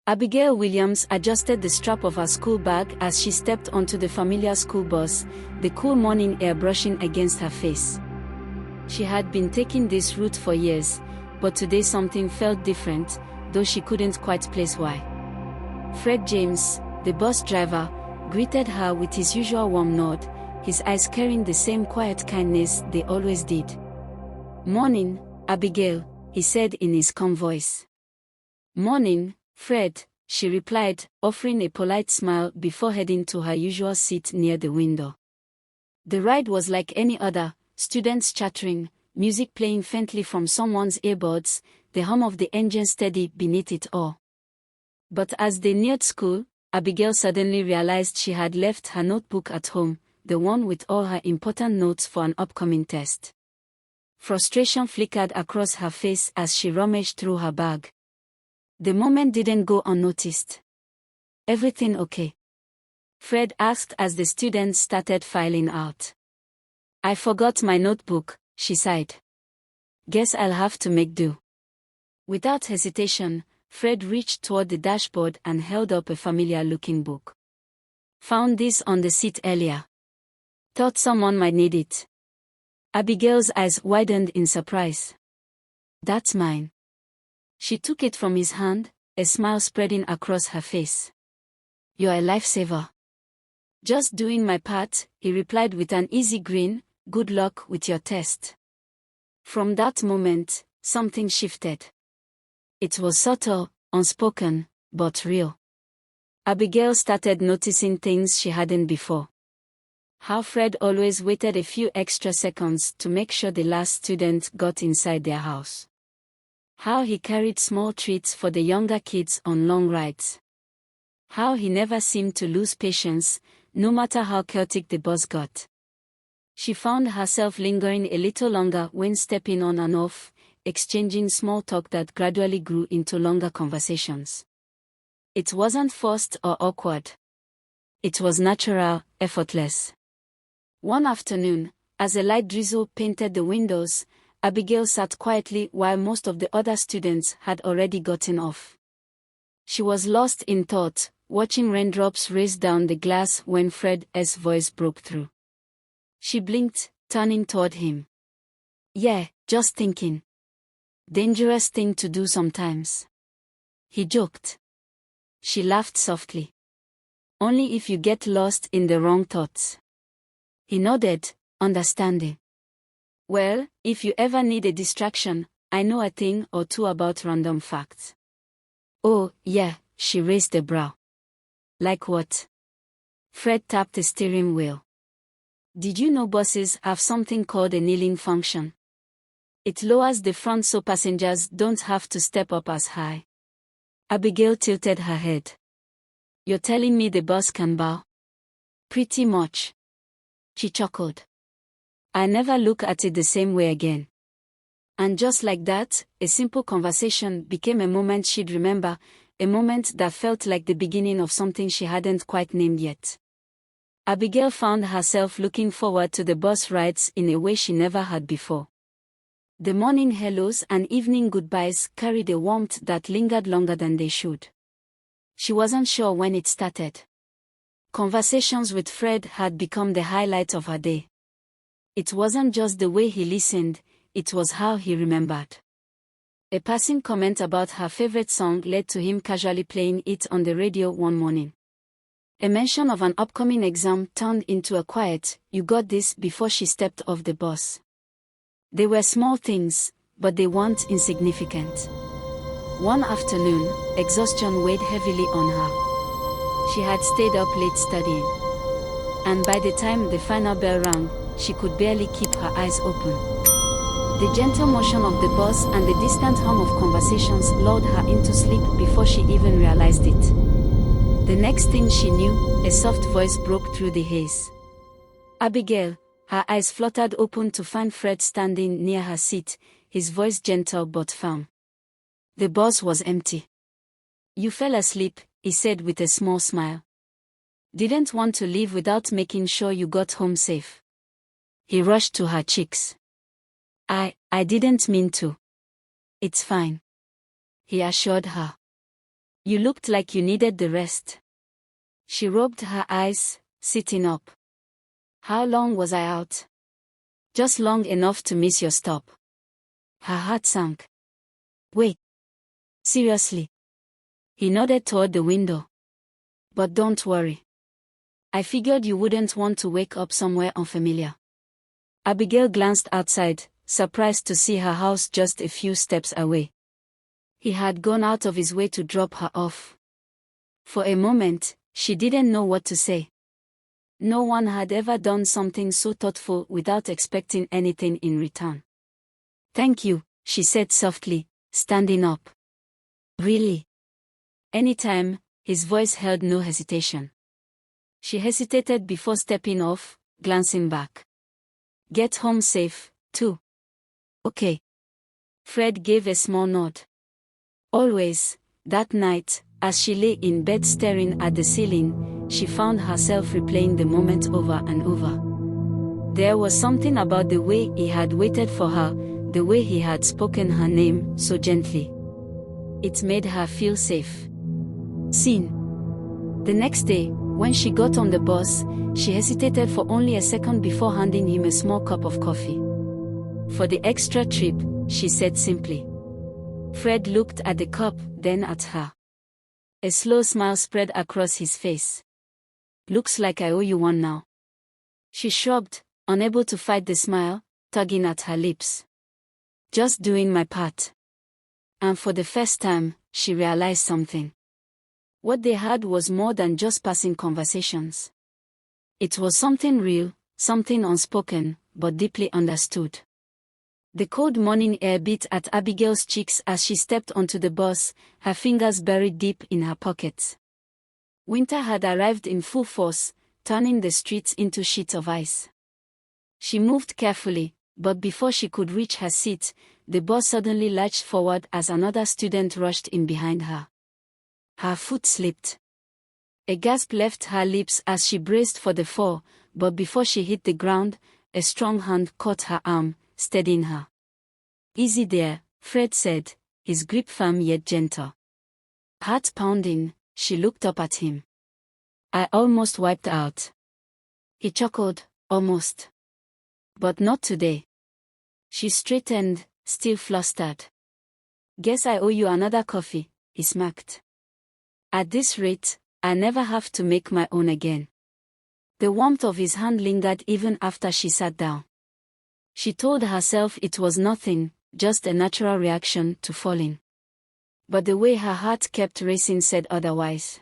Abigail Williams adjusted the strap of her school bag as she stepped onto the familiar school bus, the cool morning air brushing against her face. She had been taking this route for years, but today something felt different, though she couldn't quite place why. Fred James, the bus driver, greeted her with his usual warm nod, his eyes carrying the same quiet kindness they always did. "Morning, Abigail," he said in his calm voice. "Morning, Fred," she replied, offering a polite smile before heading to her usual seat near the window. The ride was like any other, students chattering, music playing faintly from someone's earbuds, the hum of the engine steady beneath it all. But as they neared school, Abigail suddenly realized she had left her notebook at home, the one with all her important notes for an upcoming test. Frustration flickered across her face as she rummaged through her bag. The moment didn't go unnoticed. "Everything okay?" Fred asked as the students started filing out. "I forgot my notebook," she sighed. "Guess I'll have to make do." Without hesitation, Fred reached toward the dashboard and held up a familiar-looking book. "Found this on the seat earlier. Thought someone might need it." Abigail's eyes widened in surprise. "That's mine." She took it from his hand, a smile spreading across her face. "You're a lifesaver." "Just doing my part," he replied with an easy grin. "Good luck with your test." From that moment, something shifted. It was subtle, unspoken, but real. Abigail started noticing things she hadn't before. How Fred always waited a few extra seconds to make sure the last student got inside their house. How he carried small treats for the younger kids on long rides. How he never seemed to lose patience, no matter how chaotic the bus got. She found herself lingering a little longer when stepping on and off, exchanging small talk that gradually grew into longer conversations. It wasn't forced or awkward. It was natural, effortless. One afternoon, as a light drizzle painted the windows, Abigail sat quietly while most of the other students had already gotten off. She was lost in thought, watching raindrops race down the glass when Fred's voice broke through. She blinked, turning toward him. "Yeah, just thinking. Dangerous thing to do sometimes," he joked. She laughed softly. "Only if you get lost in the wrong thoughts." He nodded, understanding. "Well, if you ever need a distraction, I know a thing or two about random facts." "Oh, yeah," she raised a brow. "Like what?" Fred tapped the steering wheel. "Did you know buses have something called a kneeling function? It lowers the front so passengers don't have to step up as high." Abigail tilted her head. "You're telling me the bus can bow?" "Pretty much." She chuckled. "I never look at it the same way again." And just like that, a simple conversation became a moment she'd remember, a moment that felt like the beginning of something she hadn't quite named yet. Abigail found herself looking forward to the bus rides in a way she never had before. The morning hellos and evening goodbyes carried a warmth that lingered longer than they should. She wasn't sure when it started. Conversations with Fred had become the highlight of her day. It wasn't just the way he listened, it was how he remembered. A passing comment about her favorite song led to him casually playing it on the radio one morning. A mention of an upcoming exam turned into a quiet, "You got this," before she stepped off the bus. They were small things, but they weren't insignificant. One afternoon, exhaustion weighed heavily on her. She had stayed up late studying. And by the time the final bell rang, she could barely keep her eyes open. The gentle motion of the bus and the distant hum of conversations lulled her into sleep before she even realized it. The next thing she knew, a soft voice broke through the haze. "Abigail." Her eyes fluttered open to find Fred standing near her seat, his voice gentle but firm. The bus was empty. "You fell asleep," he said with a small smile. "Didn't want to leave without making sure you got home safe." He rushed to her cheeks. I didn't mean to." "It's fine," he assured her. You looked like you needed the rest. She rubbed her eyes, sitting up. How long was I out? Just long enough to miss your stop. Her heart sank. Wait. Seriously? He nodded toward the window. But don't worry. I figured you wouldn't want to wake up somewhere unfamiliar. Abigail glanced outside, surprised to see her house just a few steps away. He had gone out of his way to drop her off. For a moment, she didn't know what to say. No one had ever done something so thoughtful without expecting anything in return. Thank you, she said softly, standing up. Really? Anytime, his voice held no hesitation. She hesitated before stepping off, glancing back. Get home safe, too. Okay. Fred gave a small nod. Always, that night, as she lay in bed staring at the ceiling, she found herself replaying the moment over and over. There was something about the way he had waited for her, the way he had spoken her name so gently. It made her feel safe. Seen. The next day, when she got on the bus, she hesitated for only a second before handing him a small cup of coffee. For the extra trip, she said simply. Fred looked at the cup, then at her. A slow smile spread across his face. Looks like I owe you one now. She shrugged, unable to fight the smile, tugging at her lips. Just doing my part. And for the first time, she realized something. What they had was more than just passing conversations. It was something real, something unspoken, but deeply understood. The cold morning air beat at Abigail's cheeks as she stepped onto the bus, her fingers buried deep in her pockets. Winter had arrived in full force, turning the streets into sheets of ice. She moved carefully, but before she could reach her seat, the bus suddenly lurched forward as another student rushed in behind her. Her foot slipped. A gasp left her lips as she braced for the fall, but before she hit the ground, a strong hand caught her arm, steadying her. Easy there, Fred said, his grip firm yet gentle. Heart pounding, she looked up at him. I almost wiped out. He chuckled, almost. But not today. She straightened, still flustered. Guess I owe you another coffee, he smirked. At this rate, I never have to make my own again. The warmth of his hand lingered even after she sat down. She told herself it was nothing, just a natural reaction to falling. But the way her heart kept racing said otherwise.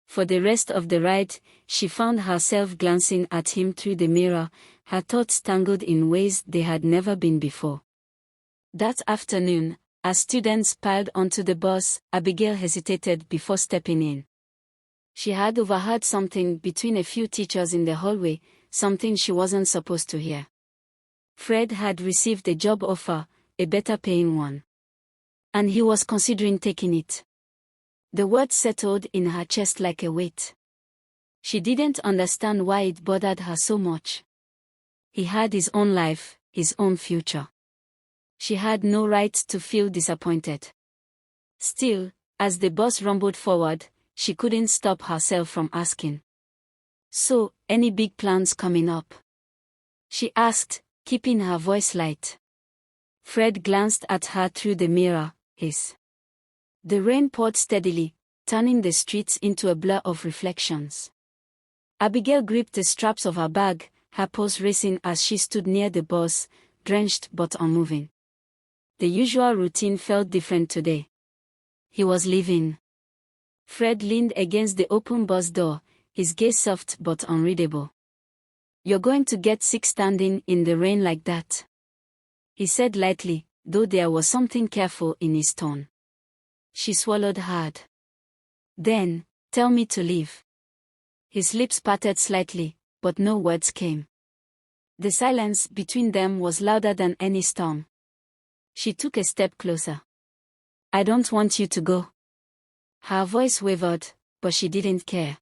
For the rest of the ride, she found herself glancing at him through the mirror, her thoughts tangled in ways they had never been before. That afternoon, as students piled onto the bus, Abigail hesitated before stepping in. She had overheard something between a few teachers in the hallway, something she wasn't supposed to hear. Fred had received a job offer, a better-paying one. And he was considering taking it. The words settled in her chest like a weight. She didn't understand why it bothered her so much. He had his own life, his own future. She had no right to feel disappointed. Still, as the bus rumbled forward, she couldn't stop herself from asking. So, any big plans coming up? She asked, keeping her voice light. Fred glanced at her through the mirror, his. The rain poured steadily, turning the streets into a blur of reflections. Abigail gripped the straps of her bag, her pulse racing as she stood near the bus, drenched but unmoving. The usual routine felt different today. He was leaving. Fred leaned against the open bus door, his gaze soft but unreadable. You're going to get sick standing in the rain like that, he said lightly, though there was something careful in his tone. She swallowed hard. Then, tell me to leave. His lips parted slightly, but no words came. The silence between them was louder than any storm. She took a step closer. I don't want you to go. Her voice wavered, but she didn't care.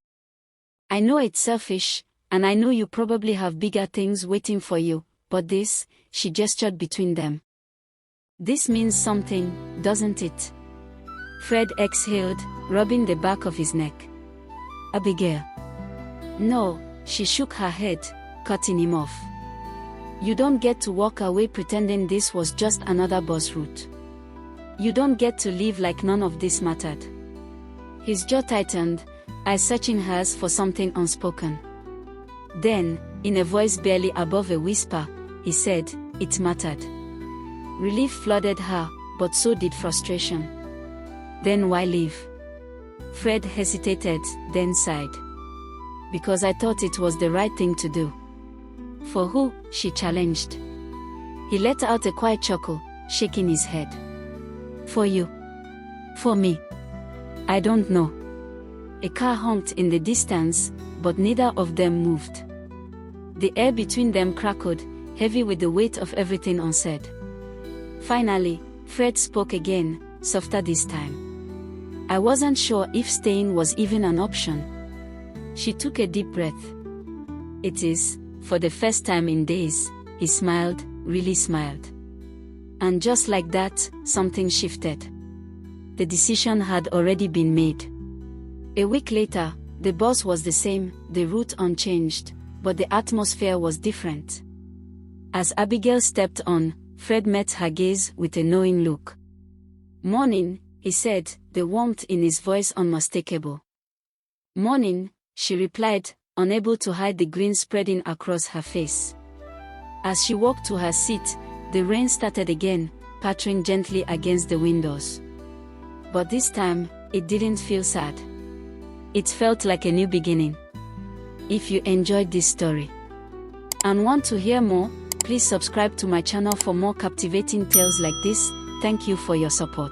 I know it's selfish, and I know you probably have bigger things waiting for you, but this, she gestured between them. This means something, doesn't it? Fred exhaled, rubbing the back of his neck. Abigail. No, she shook her head, cutting him off. You don't get to walk away pretending this was just another bus route. You don't get to live like none of this mattered. His jaw tightened, eyes searching hers for something unspoken. Then, in a voice barely above a whisper, he said, "It mattered." Relief flooded her, but so did frustration. Then why leave? Fred hesitated, then sighed. Because I thought it was the right thing to do. For who? She challenged. He let out a quiet chuckle, shaking his head. For you. For me. I don't know. A car honked in the distance, but neither of them moved. The air between them crackled, heavy with the weight of everything unsaid. Finally, Fred spoke again, softer this time. I wasn't sure if staying was even an option. She took a deep breath. It is, for the first time in days, he smiled, really smiled. And just like that, something shifted. The decision had already been made. A week later, the bus was the same, the route unchanged, but the atmosphere was different. As Abigail stepped on, Fred met her gaze with a knowing look. "Morning," he said, the warmth in his voice unmistakable. "Morning," she replied, unable to hide the grin spreading across her face. As she walked to her seat, the rain started again, pattering gently against the windows. But this time, it didn't feel sad. It felt like a new beginning. If you enjoyed this story and want to hear more, please subscribe to my channel for more captivating tales like this. Thank you for your support.